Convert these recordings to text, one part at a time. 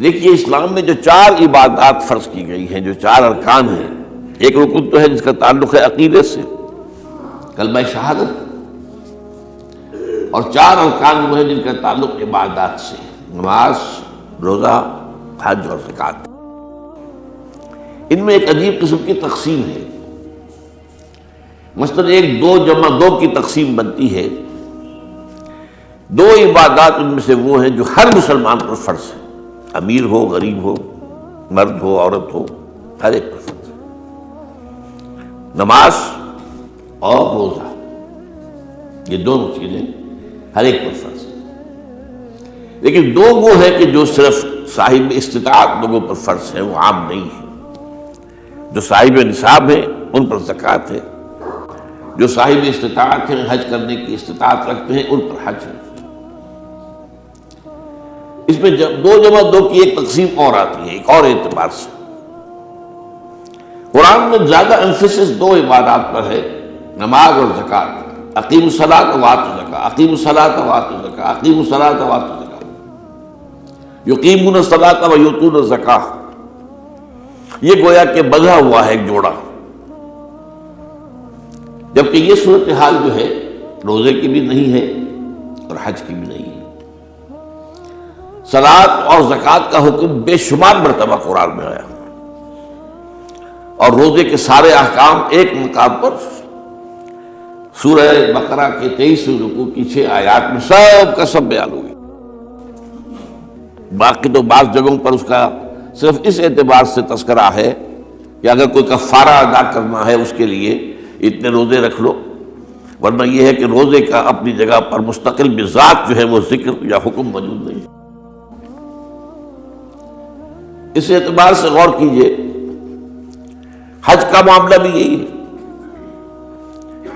دیکھیے اسلام میں جو 4 عبادات فرض کی گئی ہیں، جو 4 ارکان ہیں، ایک رکن تو ہے جس کا تعلق ہے عقیدے سے، کلمہ شہادت، اور 4 ارکان وہ ہیں جن کا تعلق عبادات سے، نماز، روزہ، حج اور زکوٰۃ۔ ان میں ایک عجیب قسم کی تقسیم ہے، مثلاً 1 2 جمع 2 کی تقسیم بنتی ہے۔ 2 عبادات ان میں سے وہ ہیں جو ہر مسلمان پر فرض ہے، امیر ہو، غریب ہو، مرد ہو، عورت ہو، ہر ایک پر فرض ہے، نماز اور روزہ، یہ دونوں چیزیں ہر ایک پر فرض ہے۔ لیکن 2 وہ ہیں کہ جو صرف صاحب استطاعت لوگوں پر فرض ہے، وہ عام نہیں ہے۔ جو صاحب نصاب ہیں ان پر زکوٰۃ ہے، جو صاحب استطاعت ہیں، حج کرنے کی استطاعت رکھتے ہیں، ان پر حج ہے۔ اس میں 2 جمع 2 کی ایک تقسیم اور آتی ہے، ایک اور اعتبار سے۔ قرآن میں زیادہ امفسس 2 عبادات پر ہے، نماز اور زکوٰۃ۔ اقیموا الصلاۃ وآتوا الزکاۃ، اقیموا الصلاۃ وآتوا الزکاۃ، اقیموا الصلاۃ وآتوا الزکاۃ، یقیمون الصلاۃ ویؤتون الزکاۃ۔ یہ گویا کہ بندھا ہوا ہے ایک جوڑا، جبکہ یہ صورتحال جو ہے روزے کی بھی نہیں ہے اور حج کی بھی نہیں ہے۔ صلاۃ اور زکوٰۃ کا حکم بے شمار مرتبہ قرآن میں آیا، اور روزے کے سارے احکام ایک مقام پر سورہ بقرہ کے 23 رکوع کی 6 آیات میں سب کا سب بیان ہوئی۔ باقی تو بعض جگہوں پر اس کا صرف اس اعتبار سے تذکرہ ہے کہ اگر کوئی کفارہ ادا کرنا ہے اس کے لیے اتنے روزے رکھ لو، ورنہ یہ ہے کہ روزے کا اپنی جگہ پر مستقل بذات جو ہے وہ ذکر یا حکم موجود نہیں۔ اس اعتبار سے غور کیجئے، حج کا معاملہ بھی یہی ہے۔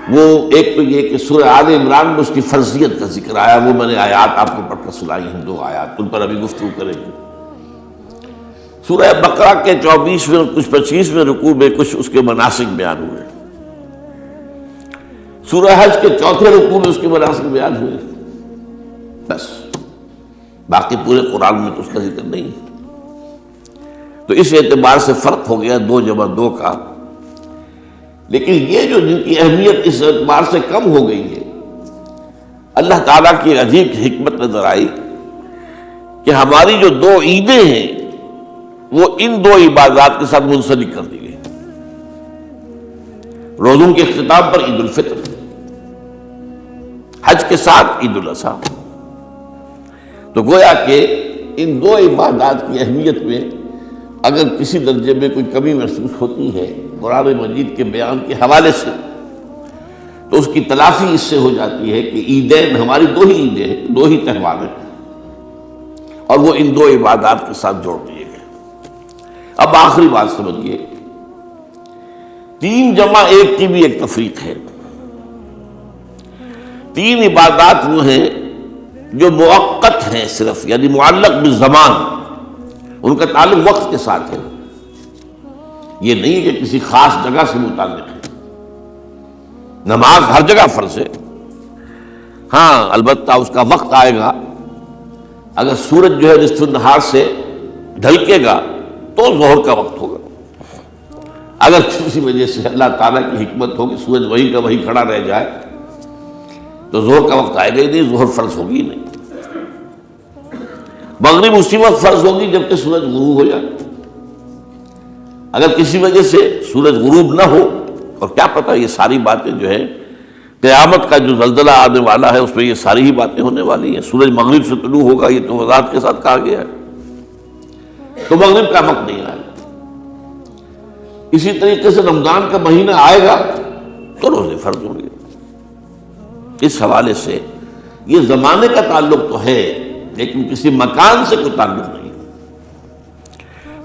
وہ ایک تو یہ کہ سورہ آل عمران میں اس کی فرضیت کا ذکر آیا، وہ میں نے آیات آپ کو پڑھ کر سنائی ہیں، 2 آیات، ان پر ابھی گفتگو کریں گے۔ سورہ بقرہ کے 24ویں اور کچھ 25ویں رکوع میں کچھ اس کے مناسک بیان ہوئے، سورہ حج کے 4تھے رکوع میں اس کے مناسک بیان ہوئے، بس باقی پورے قرآن میں تو اس کا ذکر نہیں۔ تو اس اعتبار سے فرق ہو گیا 2 جمع 2 کا۔ لیکن یہ جو جن کی اہمیت اس اعتبار سے کم ہو گئی ہے، اللہ تعالیٰ کی عجیب حکمت نظر آئی کہ ہماری جو 2 عیدیں ہیں وہ ان 2 عبادات کے ساتھ منسلک کر دی گئی۔ روزوں کے اختتام پر عید الفطر، حج کے ساتھ عید الاضحیٰ۔ تو گویا کہ ان 2 عبادات کی اہمیت میں اگر کسی درجے میں کوئی کمی محسوس ہوتی ہے قرآن مجید کے بیان کے حوالے سے، تو اس کی تلافی اس سے ہو جاتی ہے کہ عیدین ہماری 2 ہی عیدیں ہیں، 2 ہی تہوار ہیں، اور وہ ان 2 عبادات کے ساتھ جوڑ دیے گئے۔ اب آخری بات سمجھیے، 3 جمع 1 کی بھی ایک تفریق ہے۔ 3 عبادات وہ ہیں جو مؤقت ہیں صرف، یعنی معلق بالزمان، ان کا تعلق وقت کے ساتھ ہے، یہ نہیں کہ کسی خاص جگہ سے متعلق ہے۔ نماز ہر جگہ فرض ہے، ہاں البتہ اس کا وقت آئے گا، اگر سورج جو ہے نصف النہار سے ڈھلکے گا تو ظہر کا وقت ہوگا، اگر کسی وجہ سے اللہ تعالیٰ کی حکمت ہو کہ سورج وہیں کا وہیں کھڑا رہ جائے تو ظہر کا وقت آئے گا ہی نہیں، ظہر فرض ہوگی ہی نہیں۔ مغرب اسی وقت فرض ہوگی جبکہ سورج غروب ہو جائے، اگر کسی وجہ سے سورج غروب نہ ہو، اور کیا پتہ یہ ساری باتیں جو ہیں قیامت کا جو زلزلہ آنے والا ہے اس میں یہ ساری ہی باتیں ہونے والی ہیں، سورج مغرب سے طلوع ہوگا یہ تو وضاحت کے ساتھ کہا گیا ہے، تو مغرب کا وقت نہیں آئے گا۔ اسی طریقے سے رمضان کا مہینہ آئے گا تو روزے فرض ہوں گے۔ اس حوالے سے یہ زمانے کا تعلق تو ہے لیکن کسی مکان سے کوئی تعلق نہیں۔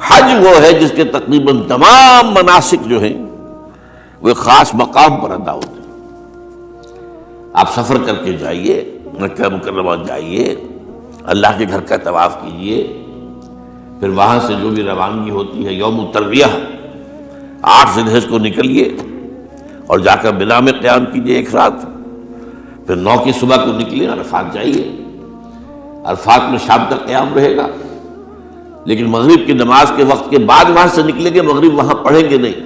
حج وہ ہے جس کے تقریباً تمام مناسک جو ہیں وہ ایک خاص مقام پر ادا ہوتے ہیں۔ آپ سفر کر کے جائیے، مکہ مکرمہ جائیے، اللہ کے گھر کا طواف کیجیے، پھر وہاں سے جو بھی روانگی ہوتی ہے یوم الترویہ 8 ذی الحجہ کو نکلیے اور جا کر منا میں قیام کیجیے 1 رات، پھر 9 کی صبح کو نکلیے عرفات جائیے، عرفات میں شام تک قیام رہے گا، لیکن مغرب کی نماز کے وقت کے بعد وہاں سے نکلیں گے، مغرب وہاں پڑھیں گے نہیں،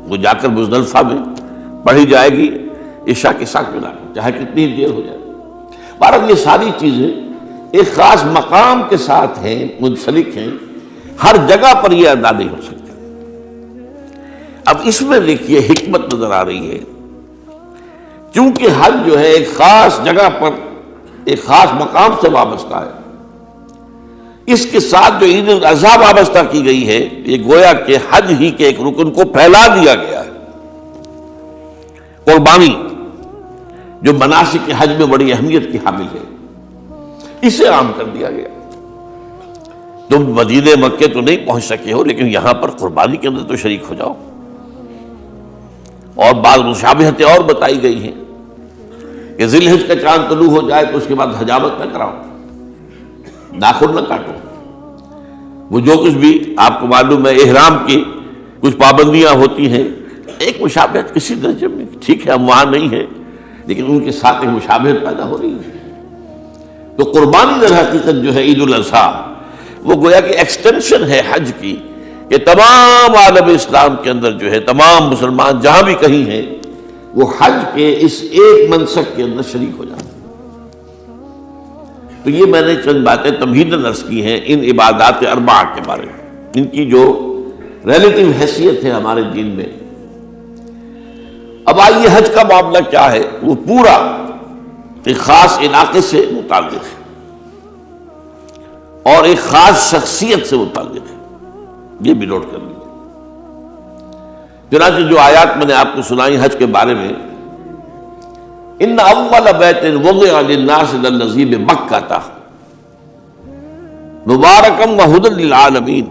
وہ جا کر مزدلفہ میں پڑھی جائے گی عشاء کے ساتھ ملا کر، چاہے کتنی دیر ہو جائے۔ بہرحال یہ ساری چیزیں ایک خاص مقام کے ساتھ ہیں، منسلک ہیں، ہر جگہ پر یہ ادا نہیں ہو سکتا۔ اب اس میں دیکھیے حکمت نظر آ رہی ہے، چونکہ حج جو ہے ایک خاص جگہ پر ایک خاص مقام سے وابستہ ہے، اس کے ساتھ جو عید الاضحیٰ وابستہ کی گئی ہے، یہ گویا کہ حج ہی کے ایک رکن کو پھیلا دیا گیا ہے۔ قربانی جو مناسک حج میں بڑی اہمیت کی حامل ہے، اسے عام کر دیا گیا۔ تم مدینے مکے تو نہیں پہنچ سکے ہو، لیکن یہاں پر قربانی کے اندر تو شریک ہو جاؤ۔ اور بعض مشابہتیں اور بتائی گئی ہیں کہ ذی الحج کا چاند طلوع ہو جائے تو اس کے بعد حجامت نہ کراؤ، ناخن نہ کاٹو، وہ جو کچھ بھی آپ کو معلوم ہے احرام کی کچھ پابندیاں ہوتی ہیں، ایک مشابہت کسی درجے میں، ٹھیک ہے ہم وہاں نہیں ہیں لیکن ان کے ساتھ ایک مشابہت پیدا ہو رہی ہے۔ تو قربانی در حقیقت جو ہے عید الاضحیٰ، وہ گویا کہ ایکسٹینشن ہے حج کی، کہ تمام عالم اسلام کے اندر جو ہے تمام مسلمان جہاں بھی کہیں ہیں وہ حج کے اس ایک منسک کے اندر شریک ہو جاتے ہیں۔ تو یہ میں نے چند باتیں تمہیداً عرض کی ہیں ان عبادات اربعہ کے بارے میں، ان کی جو ریلیٹیو حیثیت ہے ہمارے دین میں۔ اب آئیے حج کا معاملہ کیا ہے، وہ پورا ایک خاص علاقے سے متعلق ہے اور ایک خاص شخصیت سے متعلق ہے، یہ بھی نوٹ کر لیجیے۔ چنانچہ جو آیات میں نے آپ کو سنائی حج کے بارے میں، ان اول بیت وضع للناس للذی بمکہ مبارکا وہدی للعالمین،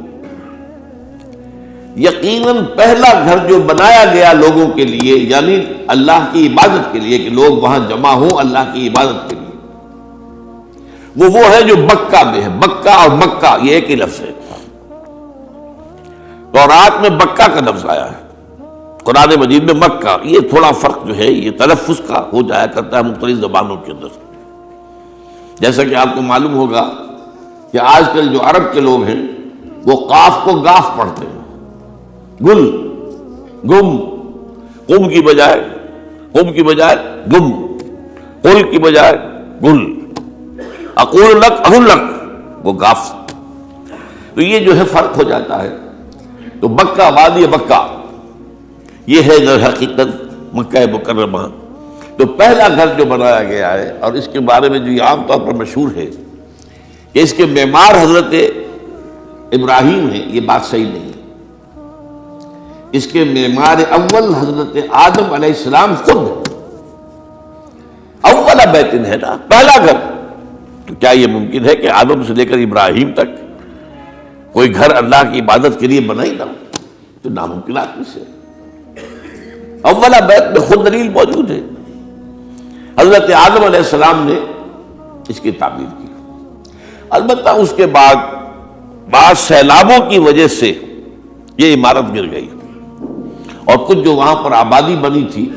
یقیناً پہلا گھر جو بنایا گیا لوگوں کے لیے، یعنی اللہ کی عبادت کے لیے، کہ لوگ وہاں جمع ہوں اللہ کی عبادت کے لیے، وہ ہے جو مکہ میں ہے۔ مکہ اور مکہ یہ ایک ہی لفظ ہے، تورات میں مکہ کا لفظ آیا ہے، قرآن مجید میں مکہ۔ یہ تھوڑا فرق جو ہے یہ تلفظ کا ہو جایا کرتا ہے مختلف زبانوں کے اندر، جیسا کہ آپ کو معلوم ہوگا کہ آج کل جو عرب کے لوگ ہیں وہ قاف کو گاف پڑھتے ہیں، گل گم، قم کی بجائے گم، قل کی بجائے گل، اقول لک اقول لک، وہ گاف۔ تو یہ جو ہے فرق ہو جاتا ہے۔ تو مکہ، وادی مکہ، یہ ہے در حقیقت مکہ مکرمہ۔ تو پہلا گھر جو بنایا گیا ہے، اور اس کے بارے میں جو یہ عام طور پر مشہور ہے کہ اس کے معمار حضرت ابراہیم ہیں، یہ بات صحیح نہیں ہے۔ اس کے معمار اول حضرت آدم علیہ السلام خود ہے۔ اول بیت ہے نا، پہلا گھر، تو کیا یہ ممکن ہے کہ آدم سے لے کر ابراہیم تک کوئی گھر اللہ کی عبادت کے لیے بنا ہی نہ ہو؟ تو ناممکنات میں سے اولا بیت میں خود دلیل موجود ہے۔ حضرت آدم علیہ السلام نے اس کی تعمیر کی، البتہ اس کے بعد بعض سیلابوں کی وجہ سے یہ عمارت گر گئی اور کچھ جو وہاں پر آبادی بنی تھی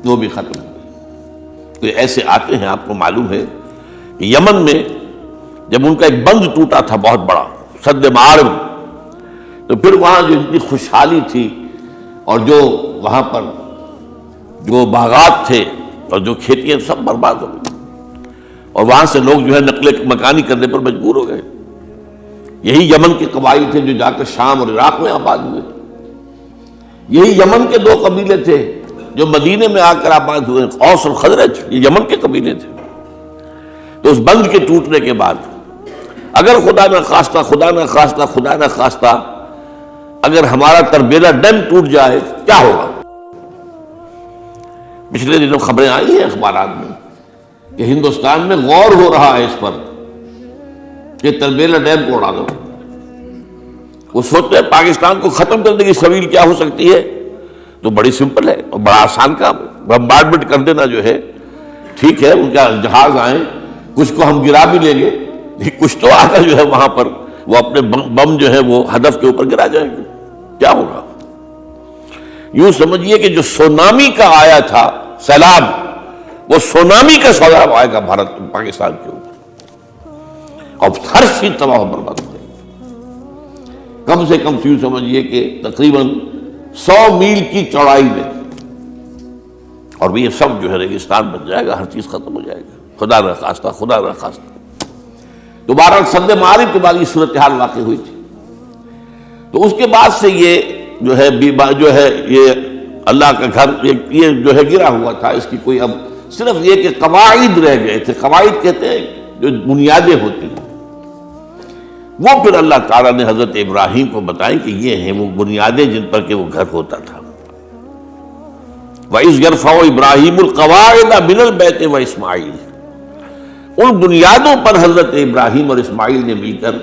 وہ بھی ختم ہو گئی۔ تو ایسے آتے ہیں، آپ کو معلوم ہے کہ یمن میں جب ان کا ایک بند ٹوٹا تھا بہت بڑا، سد معارم، تو پھر وہاں جو اتنی خوشحالی تھی اور جو وہاں پر جو باغات تھے اور جو کھیتیاں سب برباد ہو گئی، اور وہاں سے لوگ جو ہے نقل مکانی کرنے پر مجبور ہو گئے۔ یہی یمن کے قبائل تھے جو جا کر شام اور عراق میں آباد ہوئے، یہی یمن کے دو قبیلے تھے جو مدینے میں آ کر آباد ہوئے، اوس اور خزرج، یہ یمن کے قبیلے تھے۔ تو اس بند کے ٹوٹنے کے بعد اگر خدا نہ خواستہ اگر ہمارا تربیلا ڈیم ٹوٹ جائے کیا ہوگا؟ پچھلے دنوں خبریں آئی ہیں اخبارات میں کہ ہندوستان میں غور ہو رہا ہے اس پر کہ تربیلا ڈیم کو اڑا دو۔ وہ سوچتے ہیں پاکستان کو ختم کرنے کی سبیل کیا ہو سکتی ہے، تو بڑی سمپل ہے اور بڑا آسان کام ہے، بمبارڈمنٹ کر دینا جو ہے، ٹھیک ہے ان کا جہاز آئیں، کچھ کو ہم گرا بھی لیں گے، کچھ تو آگا جو ہے وہاں پر وہ اپنے بم جو ہے وہ ہدف کے اوپر گرا جائیں گے، کیا ہوگا؟ یوں سمجھیے کہ جو سونامی کا آیا تھا سیلاب، وہ سونامی کا سیلاب آئے گا پاکستان کے اوپر، اور ہر چیز تباہ و برباد ہو جائے گی۔ کم سے کم یوں سمجھیے کہ تقریباً 100 میل کی چوڑائی میں، اور یہ سب جو ہے ریگستان بن جائے گا، ہر چیز ختم ہو جائے گا، خدا نہ خواستہ، خدا نہ خواستہ۔ دوبارہ سد معارف کے بعد یہ صورتحال واقع ہوئی تھی۔ تو اس کے بعد سے یہ جو ہے یہ اللہ کا گھر یہ جو ہے گرا ہوا تھا، اس کی کوئی اب صرف یہ کہ قواعد رہ گئے تھے۔ قواعد کہتے ہیں جو بنیادیں ہوتی ہیں، وہ پھر اللہ تعالیٰ نے حضرت ابراہیم کو بتائیں کہ یہ ہیں وہ بنیادیں جن پر کہ وہ گھر ہوتا تھا۔ وَإِذْ يَرْفَعُ إِبْرَاهِيمُ الْقَوَاعِدَ مِنَ الْبَيْتِ وَإِسْمَاعِيلُ، ان بنیادوں پر حضرت ابراہیم اور اسماعیل نے مل کر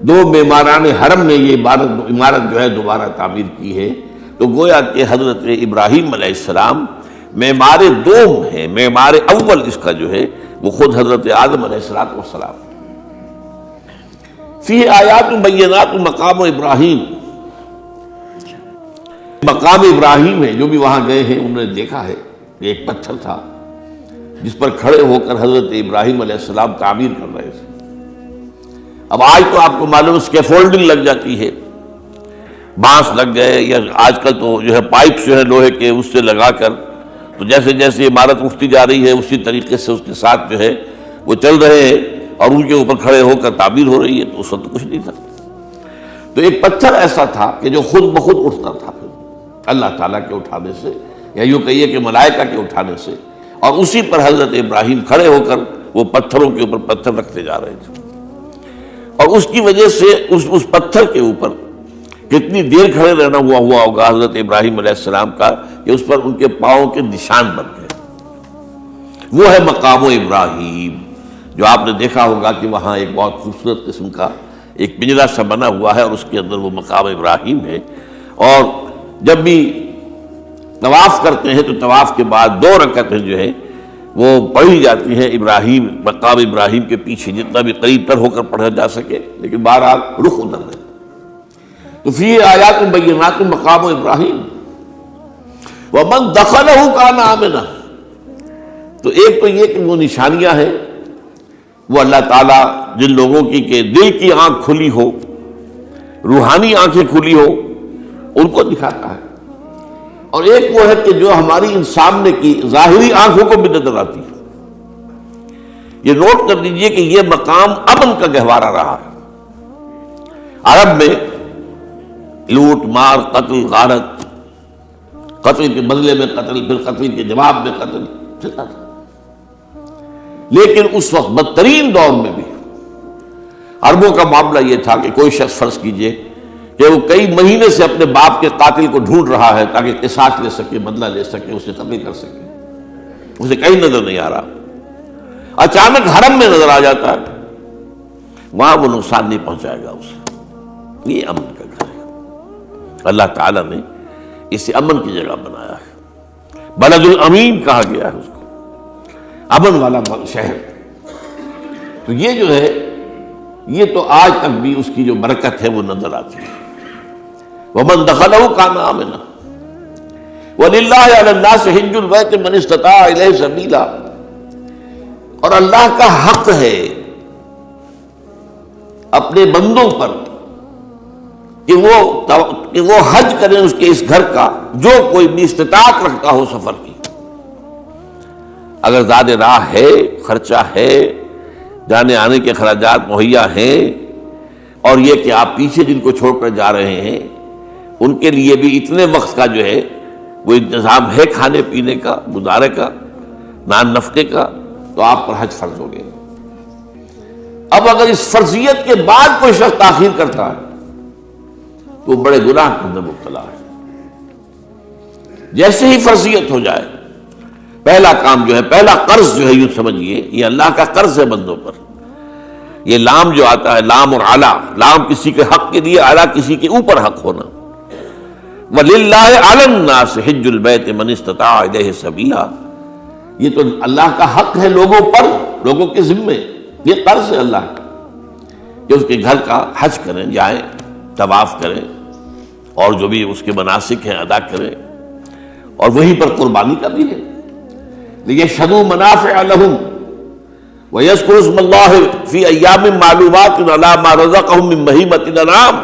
دو معماران حرم نے یہ عمارت جو ہے دوبارہ تعمیر کی ہے۔ تو گویا کہ حضرت ابراہیم علیہ السلام معمار دوم ہے، معمار اول اس کا جو ہے وہ خود حضرت آدم علیہ السلام۔ فی آیات بینات مقام ابراہیم، مقام ابراہیم ہے، جو بھی وہاں گئے ہیں انہوں نے دیکھا ہے کہ ایک پتھر تھا جس پر کھڑے ہو کر حضرت ابراہیم علیہ السلام تعمیر کر رہے تھے۔ اب آج تو آپ کو معلوم اسکیفولڈنگ لگ جاتی ہے، بانس لگ گئے، یا آج کل تو جو ہے پائپ جو ہے لوہے کے اس سے لگا کر، تو جیسے جیسے عمارت اٹھتی جا رہی ہے اسی طریقے سے اس کے ساتھ جو ہے وہ چل رہے ہیں اور ان کے اوپر کھڑے ہو کر تعبیر ہو رہی ہے۔ تو اس وقت کچھ نہیں تھا، تو ایک پتھر ایسا تھا کہ جو خود بخود اٹھتا تھا پھر اللہ تعالیٰ کے اٹھانے سے، یا یوں کہیے کہ ملائکہ کے اٹھانے سے، اور اسی پر حضرت ابراہیم کھڑے ہو کر وہ پتھروں کے اوپر پتھر رکھتے جا رہے تھے، اور اس کی وجہ سے اس پتھر کے اوپر کتنی دیر کھڑے رہنا ہوا ہوگا حضرت ابراہیم علیہ السلام کا کہ اس پر ان کے پاؤں کے نشان بن گئے۔ وہ ہے مقام ابراہیم، جو آپ نے دیکھا ہوگا کہ وہاں ایک بہت خوبصورت قسم کا ایک پنجرا سا بنا ہوا ہے، اور اس کے اندر وہ مقام ابراہیم ہے۔ اور جب بھی طواف کرتے ہیں تو طواف کے بعد 2 رکعتیں جو ہے وہ پڑھی جاتی ہیں ابراہیم، مقام ابراہیم کے پیچھے، جتنا بھی قریب تر ہو کر پڑھا جا سکے، لیکن بہرحال رخ ادھر ہے۔ تو فی آیات بینات مقام ابراہیم ومن دخلہ کان آمنا، تو ایک تو یہ کہ وہ نشانیاں ہیں، وہ اللہ تعالیٰ جن لوگوں کی کہ دل کی آنکھ کھلی ہو، روحانی آنکھیں کھلی ہو، ان کو دکھاتا ہے، اور ایک وہ ہے کہ جو ہماری ان سامنے کی ظاہری آنکھوں کو بھی نظر آتی ہے۔ یہ نوٹ کر لیجئے کہ یہ مقام امن کا گہوارہ رہا ہے۔ عرب میں لوٹ مار، قتل، غارت، قتل کے بدلے میں قتل، پھر قتل کے جواب میں قتل چلتا تھا، لیکن اس وقت بدترین دور میں بھی عربوں کا معاملہ یہ تھا کہ کوئی شخص فرض کیجئے کہ وہ کئی مہینے سے اپنے باپ کے قاتل کو ڈھونڈ رہا ہے تاکہ قصاص لے سکے، بدلہ لے سکے، اسے قتل کر سکے، اسے کہیں نظر نہیں آ رہا، اچانک حرم میں نظر آ جاتا ہے، وہاں وہ نقصان نہیں پہنچائے گا اسے۔ یہ امن کا گھر ہے، اللہ تعالیٰ نے اسے امن کی جگہ بنایا ہے، بلد الامین کہا گیا ہے اس کو، امن والا شہر۔ تو یہ جو ہے یہ تو آج تک بھی اس کی جو برکت ہے وہ نظر آتی ہے۔ وَمَن دَخَلَهُ كَانَ آمِنًا وَلِلَّهِ عَلَى النَّاسِ حِجُّ الْبَيْتِ مَنِ اسْتَطَاعَ إِلَيْهِ سَبِيلًا، اور اللہ کا حق ہے اپنے بندوں پر کہ وہ حج کریں اس کے اس گھر کا، جو کوئی بھی استطاعت رکھتا ہو سفر کی۔ اگر زیادہ راہ ہے، خرچہ ہے، جانے آنے کے اخراجات مہیا ہیں، اور یہ کہ آپ پیچھے جن کو چھوڑ کر جا رہے ہیں ان کے لیے بھی اتنے وقت کا جو ہے وہ انتظام ہے کھانے پینے کا، گزارے کا، نان نفقے کا، تو آپ پر حج فرض ہو گئے۔ اب اگر اس فرضیت کے بعد کوئی شخص تاخیر کرتا ہے تو وہ بڑے گناہ کے اندر مبتلا ہے۔ جیسے ہی فرضیت ہو جائے، پہلا کام جو ہے، پہلا قرض جو ہے، یوں سمجھیے یہ اللہ کا قرض ہے بندوں پر۔ یہ لام جو آتا ہے، لام اور اعلیٰ، لام کسی کے حق کے لیے، اعلیٰ کسی کے اوپر حق ہونا۔ وَلِلَّهِ عَلَى النَّاسِ حِجُّ الْبَيْتِ مَنِ اسْتَطَاعَ إِلَيْهِ سَبِيلًا، یہ تو اللہ کا حق ہے لوگوں پر، لوگوں کے ذمے، یہ قرض ہے اللہ کا کہ اس کے گھر کا حج کریں، جائیں، طواف کریں، اور جو بھی اس کے مناسک ہیں ادا کریں، اور وہیں پر قربانی کا بھی ہے۔ لِيَشْهَدُوا مَنَافِعَ لَهُمْ وَيَذْكُرُوا اسْمَ اللَّهِ فِي أَيَّامٍ مَّعْلُومَاتٍ عَلَىٰ مَا رَزَقَهُم مِّن بَهِيمَةِ الْأَنْعَامِ،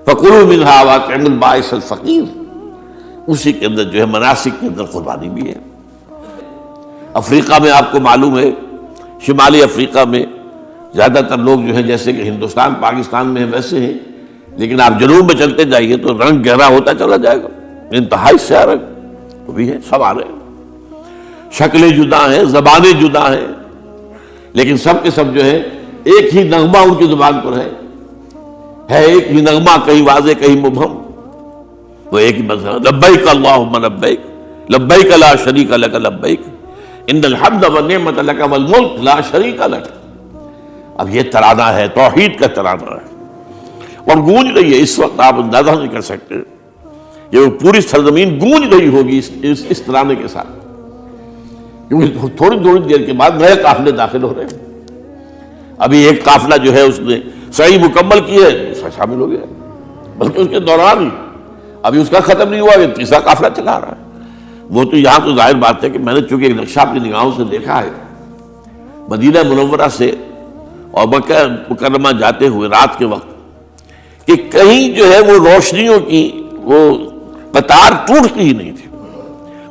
فَكُلُوا مِنْهَا وَأَطْعِمُوا الْبَائِسَ الْفَقِيرَ، اسی کے اندر جو ہے مناسک کے اندر قربانی بھی ہے۔ افریقہ میں آپ کو معلوم ہے، شمالی افریقہ میں زیادہ تر لوگ جو ہیں جیسے کہ ہندوستان پاکستان میں ویسے ہیں، لیکن آپ جنوب میں چلتے جائیے تو رنگ گہرا ہوتا چلا جائے گا، انتہائی سیاہ رنگ وہ بھی ہے، سب آ رہے ہیں، شکلیں جدا ہیں، زبانیں جدا ہیں، لیکن سب کے سب جو ہے ایک ہی نغمہ ان کی زبان پر ہے ایک ہی نغمہ، کہیں واضح کہیں مبہم، وہ ایک ہی مذہب، لبیک اللہم لبیک لبیک لا شریک لک لبیک ان الحمد والنعمت لک والملک لا شریک لک۔ اب یہ ترانہ ہے، توحید کا ترانہ ہے، اور گونج رہی ہے اس وقت، آپ اندازہ نہیں کر سکتے، یہ پوری سرزمین گونج رہی ہوگی اس ترانے کے ساتھ، کیونکہ تھوڑی دیر کے بعد نئے قافلے داخل ہو رہے ہیں۔ ابھی ایک قافلہ جو ہے اس نے صحیح مکمل کی ہے، دوسرا شامل ہو گیا، بلکہ اس کے دوران ہی ابھی اس کا ختم نہیں ہوا، یہ تیسرا قافلہ چلا رہا ہے۔ وہ تو یہاں تو ظاہر بات ہے کہ میں نے چونکہ ایک نقشہ اپنی نگاہوں سے دیکھا ہے، مدینہ منورہ سے اور مکہ مکرمہ جاتے ہوئے رات کے وقت، کہ کہیں جو ہے وہ روشنیوں کی وہ قطار ٹوٹتی ہی نہیں تھی،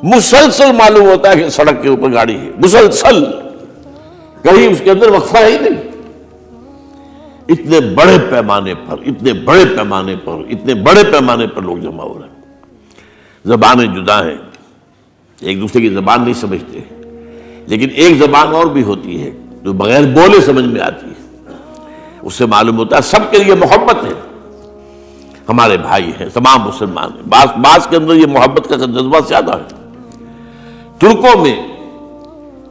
مسلسل معلوم ہوتا ہے کہ سڑک کے اوپر گاڑی ہے، مسلسل، کہیں اس کے اندر وقفہ ہی نہیں۔ اتنے بڑے پیمانے پر لوگ جمع ہو رہے ہیں، زبانیں جدا ہیں، ایک دوسرے کی زبان نہیں سمجھتے، لیکن ایک زبان اور بھی ہوتی ہے جو بغیر بولے سمجھ میں آتی ہے، اس سے معلوم ہوتا ہے سب کے لیے محبت ہے، ہمارے بھائی ہیں، تمام مسلمان ہیں۔ بعض کے اندر یہ محبت کا جذبہ زیادہ ہے۔ ترکوں میں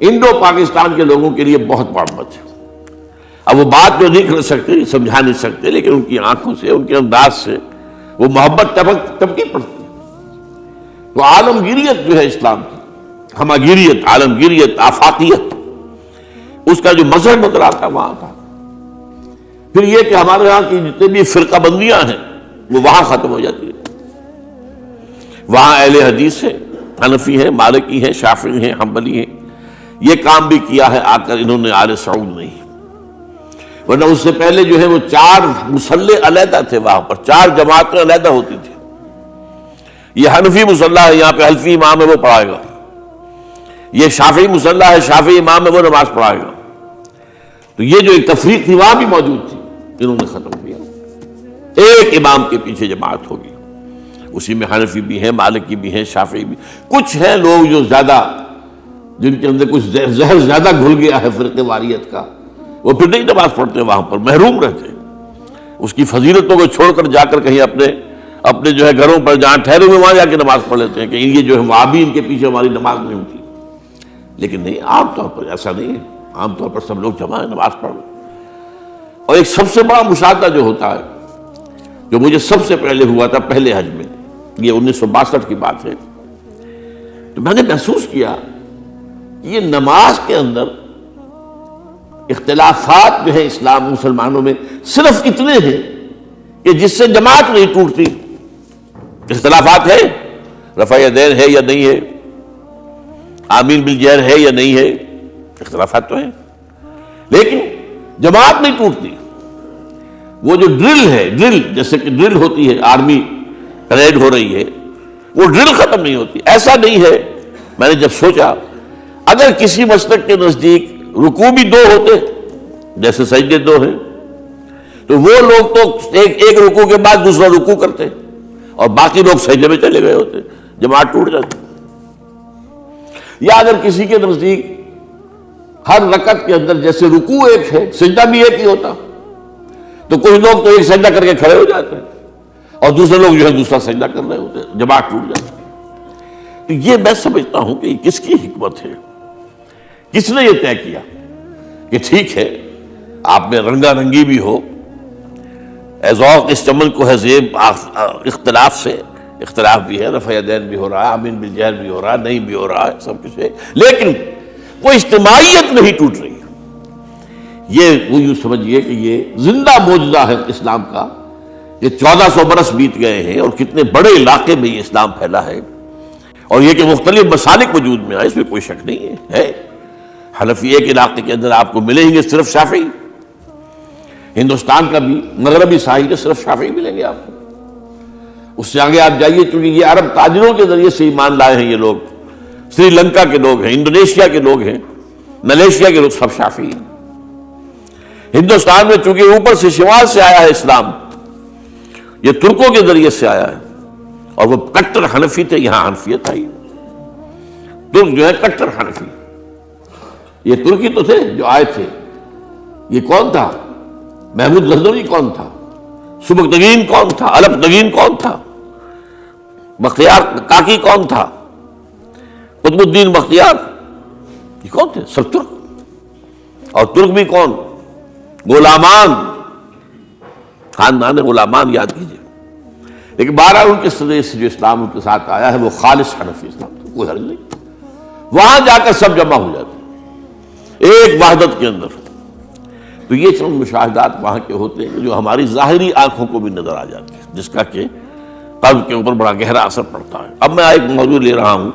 انڈو پاکستان کے لوگوں کے لیے بہت محبت ہے، اب وہ بات جو نہیں کر سکتے، سمجھا نہیں سکتے، لیکن ان کی آنکھوں سے، ان کے انداز سے وہ محبت ٹپکی پڑتی ہے۔ تو عالمگیریت جو ہے اسلام کی، ہماگیریت، عالمگیریت، آفاقیت، اس کا جو مظہر نظر آتا وہاں تھا۔ پھر یہ کہ ہمارے یہاں کی جتنے بھی فرقہ بندیاں ہیں وہ وہاں ختم ہو جاتی ہے۔ وہاں اہل حدیث ہیں، حنفی ہیں، مالکی ہیں، شافعی ہیں، حنبلی ہیں، یہ کام بھی کیا ہے آ کر انہوں نے آل سعود نہیں، ورنہ اس سے پہلے جو ہے وہ 4 مصلے علیحدہ تھے، وہاں پر 4 جماعتیں علیحدہ ہوتی تھی۔ یہ حنفی مصلی ہے، یہاں پہ حنفی امام ہے وہ پڑھائے گا، یہ شافعی مصلی ہے، شافعی امام ہے وہ نماز پڑھائے گا۔ تو یہ جو ایک تفریق تھی وہاں بھی موجود تھی، انہوں نے ختم کیا، ایک امام کے پیچھے جماعت ہوگی، اسی میں حنفی بھی ہیں، مالکی بھی ہیں، شافعی بھی، کچھ ہیں لوگ جو زیادہ، جن کے اندر کچھ زہر زیادہ گھل گیا ہے فرقہ واریت کا، وہ پھر نہیں نماز پڑھتے، وہاں پر محروم رہتے، اس کی فضیلتوں کو چھوڑ کر جا کر کہیں اپنے جو ہے گھروں پر جہاں ٹھہرے ہوئے وہاں جا کے نماز پڑھ لیتے ہیں کہ یہ جو ہے وہابی ان کے پیچھے ہماری نماز نہیں ہوتی۔ لیکن نہیں، عام طور پر ایسا نہیں ہے، عام طور پر سب لوگ جمع ہیں، نماز پڑھ رہے۔ اور ایک سب سے بڑا مشاہدہ جو ہوتا ہے، جو مجھے سب سے پہلے ہوا تھا پہلے حج میں، یہ 1962 کی بات ہے، تو میں نے محسوس کیا کہ یہ نماز کے اندر اختلافات جو ہے اسلام مسلمانوں میں صرف اتنے ہیں کہ جس سے جماعت نہیں ٹوٹتی۔ اختلافات ہے، رفع یدین ہے یا نہیں ہے، آمین بالجہر ہے یا نہیں ہے، اختلافات تو ہیں، لیکن جماعت نہیں ٹوٹتی۔ وہ جو ڈرل ہے، ڈرل جیسے کہ ڈرل ہوتی ہے، آرمی پریڈ ہو رہی ہے، وہ ڈرل ختم نہیں ہوتی۔ ایسا نہیں ہے، میں نے جب سوچا اگر کسی مسلک کے نزدیک رکوع بھی 2 ہوتے جیسے سجدے 2 ہیں، تو وہ لوگ تو ایک رکوع کے بعد دوسرا رکوع کرتے اور باقی لوگ سجدے میں چلے گئے ہوتے، جماعت ٹوٹ جاتی۔ یا اگر کسی کے نزدیک ہر رکعت کے اندر جیسے رکوع ایک ہے، سجدہ بھی ایک ہی ہوتا، تو کچھ لوگ تو ایک سجدہ کر کے کھڑے ہو جاتے ہیں اور دوسرے لوگ جو ہے دوسرا سجدہ کر رہے ہوتے ہیں، جماعت ٹوٹ جاتی۔ تو یہ میں سمجھتا ہوں کہ کس کی حکمت ہے، کس نے یہ طے کیا کہ ٹھیک ہے آپ میں رنگا رنگی بھی ہو، اے ذوق اس چمن کو ہے زیب، اختلاف سے اختلاف بھی ہے، رفع یدین بھی ہو رہا ہے، آمین بالجہر بھی ہو رہا ہے، نہیں بھی ہو رہا ہے، سب کچھ ہے، لیکن وہ اجتماعیت نہیں ٹوٹ رہی۔ یہ وہ یوں سمجھیے کہ یہ زندہ معجزہ ہے اسلام کا، یہ 1400 برس بیت گئے ہیں اور کتنے بڑے علاقے میں یہ اسلام پھیلا ہے، اور یہ کہ مختلف مسالک وجود میں آئے، اس میں کوئی شک نہیں ہے۔ حنفی ایک علاقے کے اندر آپ کو ملیں گے صرف شافعی، ہندوستان کا بھی مغربی ساحل کے صرف شافعی ملیں گے آپ کو، اس سے آگے آپ جائیے، چونکہ یہ عرب تاجروں کے ذریعے سے ایمان لائے ہیں، یہ لوگ سری لنکا کے لوگ ہیں، انڈونیشیا کے لوگ ہیں، ملیشیا کے لوگ، سب شافعی ہیں۔ ہندوستان میں چونکہ اوپر سے شمال سے آیا ہے اسلام، یہ ترکوں کے ذریعے سے آیا ہے، اور وہ کٹر حنفی تھے، یہاں حنفیت آئی۔ ترک جو ہے کٹر حنفی، یہ ترکی تو تھے جو آئے تھے۔ یہ کون تھا؟ محمود غزنوی کون تھا؟ سبکتگین کون تھا؟ الپتگین کون تھا؟ بختیار کاکی کون تھا؟ قطب الدین بختیار، یہ کون تھے؟ سب ترک۔ اور ترک بھی کون؟ غلامان، خاندان غلامان یاد کیجئے۔ لیکن بہرحال ان کے ذریعے سے جو اسلام ان کے ساتھ آیا ہے وہ خالص حنفی اسلام تھا، کوئی حرج نہیں۔ وہاں جا کر سب جمع ہو جاتے ایک وحدت کے اندر۔ تو یہ چند مشاہدات وہاں کے ہوتے ہیں جو ہماری ظاہری آنکھوں کو بھی نظر آ جاتے ہیں، جس کا کہ قلب کے اوپر بڑا گہرا اثر پڑتا ہے۔ اب میں ایک موضوع لے رہا ہوں،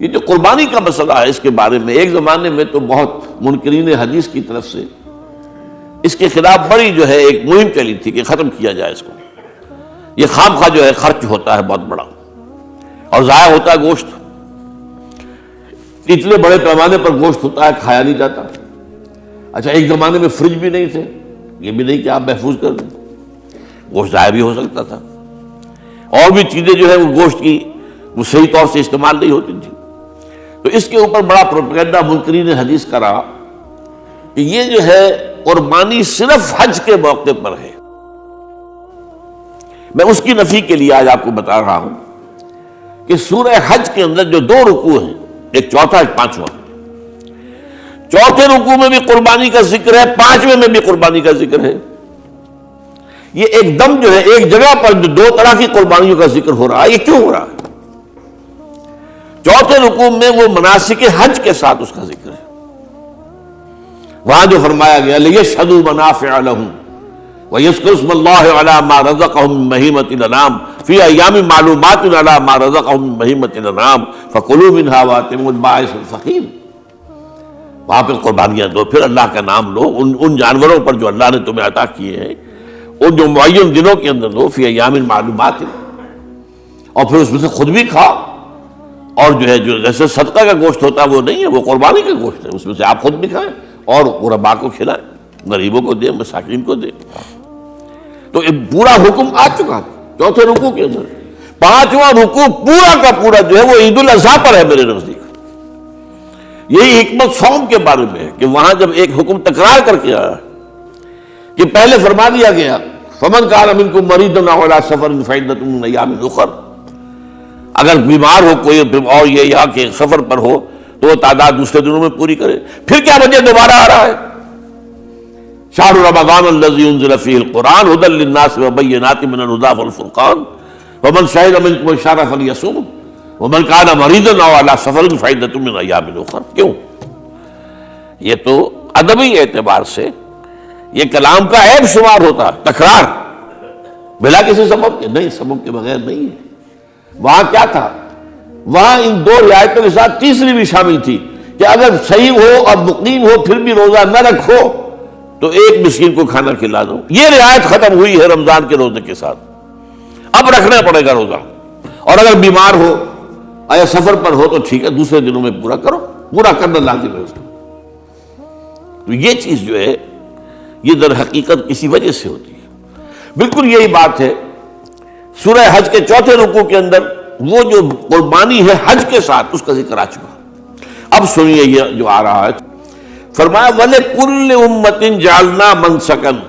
یہ جو قربانی کا مسئلہ ہے، اس کے بارے میں ایک زمانے میں تو بہت منکرین حدیث کی طرف سے اس کے خلاف بڑی جو ہے ایک مہم چلی تھی کہ ختم کیا جائے اس کو، یہ خام خواہ جو ہے خرچ ہوتا ہے بہت بڑا، اور ضائع ہوتا ہے گوشت، اتنے بڑے پیمانے پر گوشت ہوتا ہے، کھایا نہیں جاتا۔ اچھا، ایک زمانے میں فریج بھی نہیں تھے، یہ بھی نہیں کہ آپ محفوظ کر دیں، گوشت ضائع بھی ہو سکتا تھا، اور بھی چیزیں جو ہے وہ گوشت کی وہ صحیح طور سے استعمال نہیں ہوتی تھی۔ تو اس کے اوپر بڑا پروپیگنڈا منکرین حدیث کا رہا کہ یہ جو ہے قربانی صرف حج کے موقع پر ہے۔ میں اس کی نفی کے لیے آج آپ کو بتا رہا ہوں کہ سورہ حج کے اندر جو دو رکوع ہیں، ایک چوتھا ایک پانچواں، چوتھے رکوع میں بھی قربانی کا ذکر ہے، پانچویں میں بھی قربانی کا ذکر ہے۔ یہ ایک دم جو ہے ایک جگہ پر جو دو طرح کی قربانیوں کا ذکر ہو رہا ہے، یہ کیوں ہو رہا ہے؟ چوتھے رکوع میں وہ مناسک حج کے ساتھ اس کا ذکر ہے، وہاں جو فرمایا گیا لِيَشْهَدُوا مَنَافِعَ لَهُمْ وَيَذْكُرُوا اسْمَ اللَّهِ عَلَىٰ مَا رَزَقَهُم مِّن بَهِيمَةِ الْأَنْعَامِ فِي أَيَّامٍ مَّعْلُومَاتٍ عَلَىٰ مَا رَزَقَهُم مِّن بَهِيمَةِ الْأَنْعَامِ فَكُلُوا مِنْهَا وَأَطْعِمُوا الْبَائِسَ الْفَقِيرَ۔ وہاں پہ قربانیاں دو، پھر اللہ کا نام لو، ان جانوروں پر جو اللہ نے تمہیں عطا کیے ہیں، ان جو معین دنوں کے اندر دو، فی ایام معلومات، اور پھر اس میں سے خود بھی کھاؤ، اور جو ہے جو جیسے صدقہ کا گوشت ہوتا ہے وہ نہیں ہے، وہ قربانی کا گوشت ہے، اس میں سے آپ خود بھی کھائیں اور غرباء کو کھلائیں، غریبوں کو دیں، مساکین کو دیں۔ تو یہ پورا حکم آ چکا چوتھے رکوع کے اندر۔ پانچواں رکوع پورا کا پورا جو ہے وہ عید الاضحیٰ پر ہے میرے نزدیک۔ یہی حکمت صوم کے بارے میں ہے کہ وہاں جب ایک حکم تکرار کر کے آیا کہ پہلے فرما دیا گیا فَمَنْ كَانَ مِنْكُمْ مَرِيضًا أَوْ عَلَىٰ سَفَرٍ فَعِدَّةٌ مِّنْ أَيَّامٍ أُخَرَ، اگر بیمار ہو کوئی اور یہ یہاں کے سفر پر ہو تو وہ تعداد دوسرے دنوں میں پوری کرے۔ پھر کیا وجہ دوبارہ آ رہا ہے؟ شہر رمضان الذی انزل فیہ القرآن ھدی للناس وبینات من الھدی والفرقان فمن شہد منکم الشہر فلیصمہ ومن کان مریضا او علی سفر فعدۃ من ایام اخر۔ کیوں؟ یہ تو ادبی اعتبار سے یہ کلام کا عیب شمار ہوتا ہے، تکرار بلا کسی سبب کے، نہیں، سبب کے بغیر نہیں ہے۔ وہاں کیا تھا؟ وہاں ان دو رعایتوں کے ساتھ تیسری بھی شامل تھی کہ اگر صحیح ہو اور مقیم ہو پھر بھی روزہ نہ رکھو تو ایک مسکین کو کھانا کھلا دو۔ یہ رعایت ختم ہوئی ہے رمضان کے روزے کے ساتھ، اب رکھنا پڑے گا روزہ، اور اگر بیمار ہو یا سفر پر ہو تو ٹھیک ہے، دوسرے دنوں میں پورا کرو، پورا کرنا لازم ہے اس کو۔ تو یہ چیز جو ہے یہ در حقیقت کسی وجہ سے ہوتی ہے۔ بالکل یہی بات ہے سورہ حج کے چوتھے رکوع کے اندر، وہ جو قربانی ہے حج کے ساتھ اس کا ذکر آ چکا۔ اب سنیے یہ جو آ رہا ہے، فرمایا وَلِكُلِّ أُمَّةٍ جَعَلْنَا مَنْسَكًا،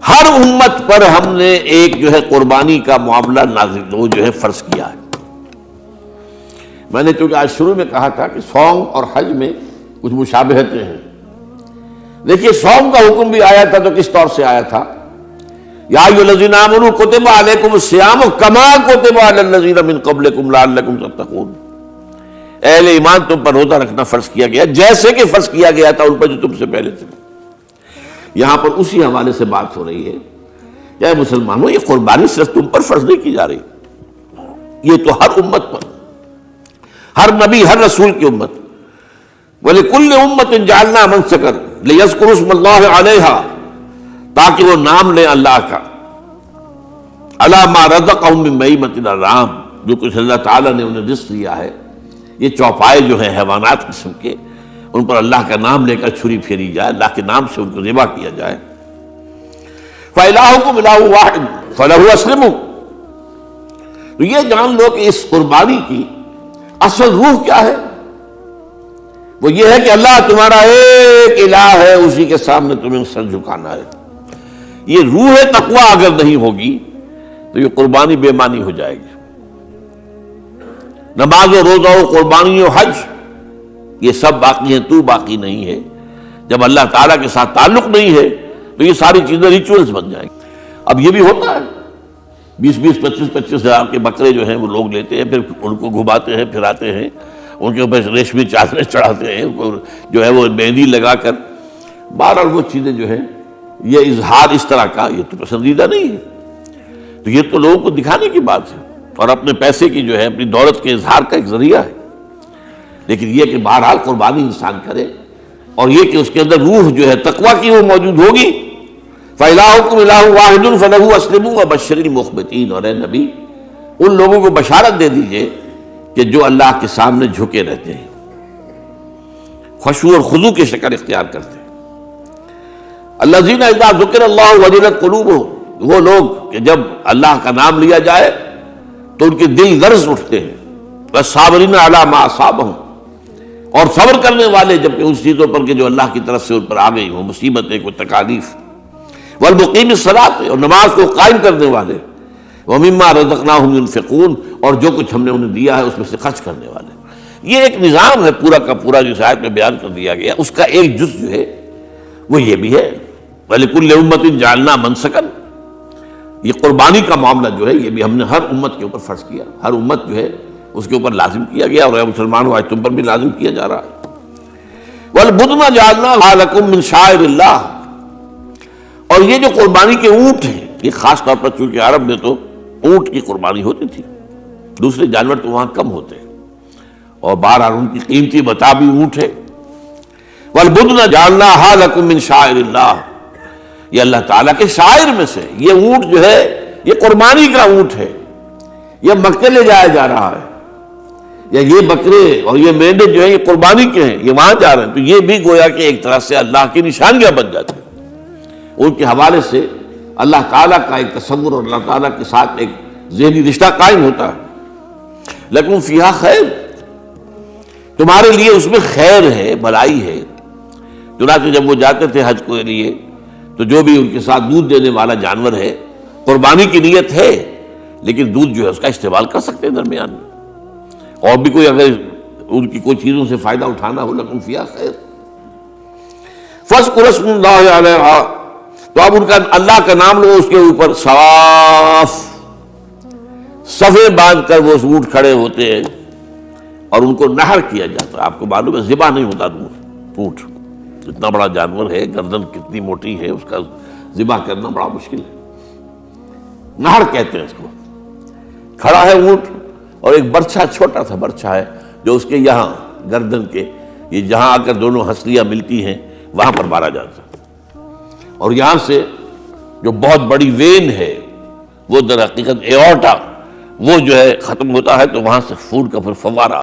ہر امت پر ہم نے ایک جو ہے قربانی کا معاملہ نازل وہ جو ہے فرض کیا ہے۔ میں نے چونکہ آج شروع میں کہا تھا کہ صوم اور حج میں کچھ مشابہتیں ہیں۔ دیکھیے صوم کا حکم بھی آیا تھا تو کس طور سے آیا تھا؟ یا ایھا الذین آمنوا کتب علیکم الصیام کما کتب علی الذین من قبلکم لعلکم تتقون، اہل ایمان تم پر روزہ رکھنا فرض کیا گیا جیسے کہ فرض کیا گیا تھا ان پر جو تم سے پہلے تھے۔ یہاں پر اسی حوالے سے بات ہو رہی ہے کہ اے مسلمانوں، یہ قربانی صرف تم پر فرض نہیں کی جا رہی، یہ تو ہر امت پر، ہر نبی ہر رسول کی امت۔ وَلِكُلِّ أُمَّةٍ جَعَلْنَا مَنْسَكًا لِيَذْكُرُوا اسْمَ اللَّهِ عَلَيْهَا، تاکہ وہ نام لیں اللہ کا، علی ما رزقہم من بہیمۃ الانعام، جو کچھ اللہ تعالیٰ نے انہیں رزق دیا ہے، یہ چوپائے جو ہیں حیوانات قسم کے، ان پر اللہ کا نام لے کر چھری پھیری جائے، اللہ کے نام سے ان کو ذبح کیا جائے۔ فَإِلَٰهُكُمْ إِلَٰهٌ وَاحِدٌ فَلَهُ أَسْلِمُوا، تو یہ جان لو کہ اس قربانی کی اصل روح کیا ہے؟ وہ یہ ہے کہ اللہ تمہارا ایک الہ ہے، اسی کے سامنے تمہیں سر جھکانا ہے۔ یہ روح تقویٰ اگر نہیں ہوگی تو یہ قربانی بے معنی ہو جائے گی۔ نماز و روزہ و قربانی و حج یہ سب باقی ہیں، تو باقی نہیں ہے۔ جب اللہ تعالیٰ کے ساتھ تعلق نہیں ہے تو یہ ساری چیزیں ریچولز بن جائیں گی۔ اب یہ بھی ہوتا ہے، 20 25 ہزار کے بکرے جو ہیں وہ لوگ لیتے ہیں، پھر ان کو گھماتے ہیں، پھراتے ہیں، ان کے اوپر ریشمی چادریں چڑھاتے ہیں، ان کو جو ہے وہ مہندی لگا کر، بہرحال وہ چیزیں جو ہے یہ اظہار اس طرح کا یہ تو پسندیدہ نہیں ہے۔ تو یہ تو لوگوں کو دکھانے کی بات ہے اور اپنے پیسے کی جو ہے اپنی دولت کے اظہار کا ایک ذریعہ ہے۔ لیکن یہ کہ بہرحال قربانی انسان کرے اور یہ کہ اس کے اندر روح جو ہے تقویٰ کی وہ موجود ہوگی۔ فَإِلَٰهُكُمْ إِلَٰهٌ وَاحِدٌ فَلَهُ أَسْلِمُوا وَبَشِّرِ الْمُخْبِتِينَ، اور اے نبی ان لوگوں کو بشارت دے دیجئے کہ جو اللہ کے سامنے جھکے رہتے ہیں، خشوع اور خضوع کی شکل اختیار کرتے ہیں۔ الَّذِينَ إِذَا ذُكِرَ اللَّهُ وَجِلَتْ قُلُوبُهُمْ، وہ لوگ کہ جب اللہ کا نام لیا جائے تو ان کے دل لرز اٹھتے ہیں۔ وَالصَّابِرِينَ عَلَىٰ مَا أَصَابَهُمْ، اور صبر کرنے والے جبکہ اس چیزوں پر کہ جو اللہ کی طرف سے ان پر آ گئی ہوں، مصیبتیں، کوئی تکالیف۔ وَالْمُقِيمِ الصَّلَاةِ، اور نماز کو قائم کرنے والے۔ وَمِمَّا رَزَقْنَاهُمْ يُنْفِقُونَ، اور جو کچھ ہم نے انہیں دیا ہے اس میں سے خرچ کرنے والے۔ یہ ایک نظام ہے پورا کا پورا جو آیت میں بیان کر دیا گیا، اس کا ایک جز جو ہے وہ یہ بھی ہے وَلِكُلِّ أُمَّةٍ جَعَلْنَا مَنْسَكًا، یہ قربانی کا معاملہ جو ہے یہ بھی ہم نے ہر امت کے اوپر فرض کیا، ہر امت جو ہے اس کے اوپر لازم کیا گیا، اور اے مسلمانوں آج تم پر بھی لازم کیا جا رہا ہے۔ وَالْبُدْنَ جَعَلْنَاهَا لَكُم مِّن شَعَائِرِ اللَّهِ، اور یہ جو قربانی کے اونٹ ہیں، یہ خاص طور پر چونکہ عرب میں تو اونٹ کی قربانی ہوتی تھی، دوسرے جانور تو وہاں کم ہوتے ہیں، اور بہرحال ان کی قیمتی متاع بھی اونٹ ہے۔ وَالْبُدْنَ جَعَلْنَاهَا لَكُم مِّن شَعَائِرِ اللَّهِ، یہ اللہ تعالیٰ کے شاعر میں سے یہ اونٹ جو ہے یہ قربانی کا اونٹ ہے، یہ مکے لے جایا جا رہا ہے، یا یہ بکرے اور یہ مینڈے جو ہیں یہ قربانی کے ہیں، یہ وہاں جا رہے ہیں، تو یہ بھی گویا کہ ایک طرح سے اللہ کی نشانیاں بن جاتی ہیں۔ ان کے حوالے سے اللہ تعالیٰ کا ایک تصور اور اللہ تعالیٰ کے ساتھ ایک ذہنی رشتہ قائم ہوتا ہے۔ لیکن فیہا خیر، تمہارے لیے اس میں خیر ہے، بھلائی ہے۔ چنانچہ جب وہ جاتے تھے حج کے لیے تو جو بھی ان کے ساتھ دودھ دینے والا جانور ہے، قربانی کی نیت ہے لیکن دودھ جو ہے اس کا استعمال کر سکتے ہیں درمیان میں، اور بھی کوئی اگر ان کی کوئی چیزوں سے فائدہ اٹھانا ہو، لکم فیہا خیر۔ فاذکروا اسم اللہ علیہا، تو اب ان کا اللہ کا نام لو اس کے اوپر، صاف صفے باندھ کر وہ اونٹ کھڑے ہوتے ہیں اور ان کو نحر کیا جاتا ہے۔ آپ کو معلوم ہے ذبح نہیں ہوتا اونٹ، اتنا بڑا جانور ہے، گردن کتنی موٹی ہے، اس کا ذبح کرنا بڑا مشکل ہے۔ نہر کہتے ہیں اس کو۔ کھڑا ہے اونٹ اور ایک برچھا، چھوٹا سا برچھا ہے جو اس کے یہاں گردن کے یہ جہاں آ کر دونوں ہنسلیاں ملتی ہیں وہاں پر مارا جاتا ہے، اور یہاں سے جو بہت بڑی وین ہے وہ در حقیقت ایورٹا وہ جو ہے ختم ہوتا ہے، تو وہاں سے خون کا پھر فوارہ